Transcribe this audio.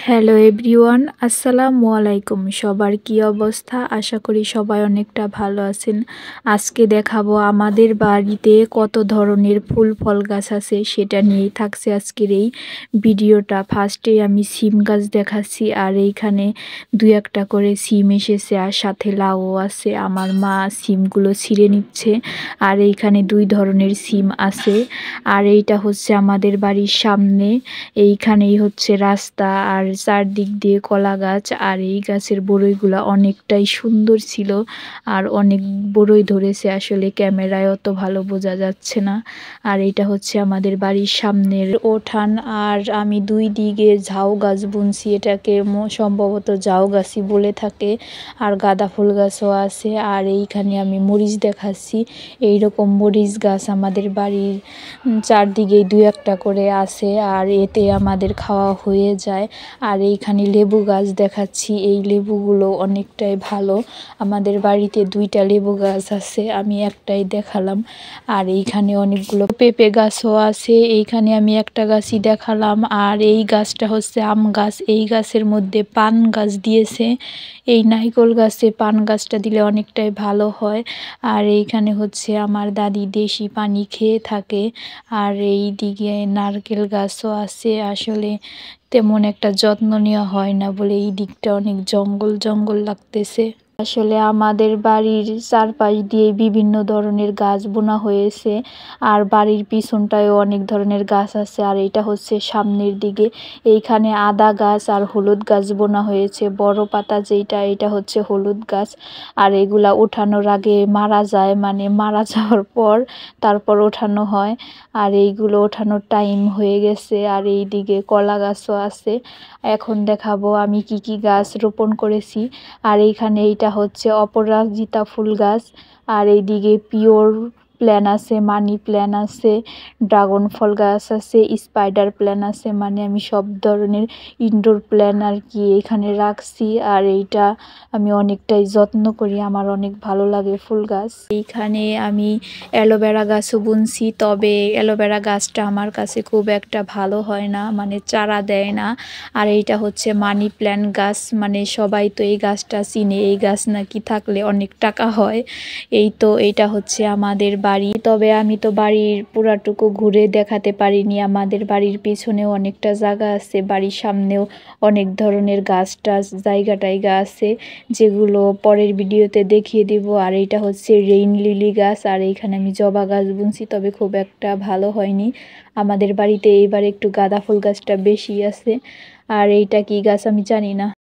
Hello everyone, আসসালামু আলাইকুম। সবার কি অবস্থা? আশা করি সবাই অনেকটা ভালো আছেন। আজকে দেখাবো আমাদের বাড়িতে কত ধরনের ফুল ফল গাছ আছে, সেটা নিয়েই থাকছে আজকের এই ভিডিওটা। ফার্স্টে আমি সিম গাছ দেখাচ্ছি, আর এইখানে দুই একটা করে সিম এসেছে, আর সাথে লাউও আছে। আমার মা সিমগুলো ছিঁড়ে নিচ্ছে, আর এইখানে দুই ধরনের সিম আছে। আর এইটা হচ্ছে আমাদের বাড়ির সামনে, এইখানেই হচ্ছে রাস্তা, আর চারদিক দিয়ে কলা গাছ। আর এই গাছের বড়ইগুলা অনেকটাই সুন্দর ছিল, আর অনেক বড়ই ধরেছে। আসলে ক্যামেরায় অত ভালো বোঝা যাচ্ছে না। আর এটা হচ্ছে আমাদের বাড়ির সামনের উঠান। আর আমি দুই দিকে ঝাউ গাছ বুনছি, এটাকে সম্ভবত ঝাউ গাছই বলে থাকে। আর গাঁদা ফুল গাছও আছে। আর এইখানে আমি মরিচ দেখাচ্ছি। এইরকম মরিচ গাছ আমাদের বাড়ির চারদিকেই দুই একটা করে আছে, আর এতে আমাদের খাওয়া হয়ে যায়। আর এইখানে লেবু গাছ দেখাচ্ছি, এই লেবুগুলো অনেকটাই ভালো। আমাদের বাড়িতে দুইটা লেবু গাছ আছে, আমি একটাই দেখালাম। আর এইখানে অনেকগুলো পেঁপে গাছও আছে, এইখানে আমি একটা গাছই দেখালাম। আর এই গাছটা হচ্ছে আম গাছ, এই গাছের মধ্যে পান গাছ দিয়েছে। এই নারকেল গাছে পান গাছটা দিলে অনেকটাই ভালো হয়। আর এইখানে হচ্ছে আমার দাদি দেশি পানি খেয়ে থাকে। আর এই দিকে নারকেল গাছও আছে। আসলে তেমন একটা যত্ন নেওয়া হয় না বলে এই দিকটা অনেক জঙ্গল জঙ্গল লাগতেছে। আসলে আমাদের বাড়ির চারপাশ দিয়ে বিভিন্ন ধরনের গাছ বোনা হয়েছে, আর বাড়ির পিছনটায়ও অনেক ধরনের গাছ আছে। আর এটা হচ্ছে সামনের দিকে, এইখানে আদা গাছ আর হলুদ গাছ বোনা হয়েছে। বড় পাতা যেটা, এটা হচ্ছে হলুদ গাছ। আর এগুলা ওঠানোর আগে মারা যায়, মানে মারা যাওয়ার পর তারপর ওঠানো হয়। আর এইগুলো ওঠানোর টাইম হয়ে গেছে। আর এই দিকে কলা গাছও আছে। এখন দেখাবো আমি কি কি গাছ রোপণ করেছি। আর এইখানে এইটা হচ্ছে অপরাজিতা ফুল গাছ। আর এইদিকে পিওর প্ল্যান আছে, মানি প্ল্যান আছে, ড্রাগন ফল গাছ আছে, স্পাইডার প্ল্যান আছে। মানে আমি সব ধরনের ইনডোর প্ল্যান আর কি এখানে রাখছি। আর এইটা আমি অনেকটাই যত্ন করি, আমার অনেক ভালো লাগে ফুল গাছ। এইখানে আমি অ্যালোভেরা গাছও বুনছি, তবে অ্যালোভেরা গাছটা আমার কাছে খুব একটা ভালো হয় না, মানে চারা দেয় না। আর এইটা হচ্ছে মানি প্ল্যান্ট গাছ, মানে সবাই তো এই গাছটা চিনে, এই গাছ নাকি থাকলে অনেক টাকা হয়। এই তো এটা হচ্ছে আমাদের বাড়ি, তবে আমি তো বাড়ির পুরাটুকু ঘুরে দেখাতে পারিনি। আমাদের বাড়ির পিছনেও অনেকটা জায়গা আছে, বাড়ির সামনেও অনেক ধরনের গাছ টাছ জায়গা টাইগা আছে, যেগুলো পরের ভিডিওতে দেখিয়ে দিব। আর এটা হচ্ছে রেইন লিলি গাছ। আর এইখানে আমি জবা গাছ বুনছি, তবে খুব একটা ভালো হয়নি। আমাদের বাড়িতে এইবার একটু গাঁদা ফুল গাছটা বেশি আছে। আর এইটা কি গাছ আমি জানি না।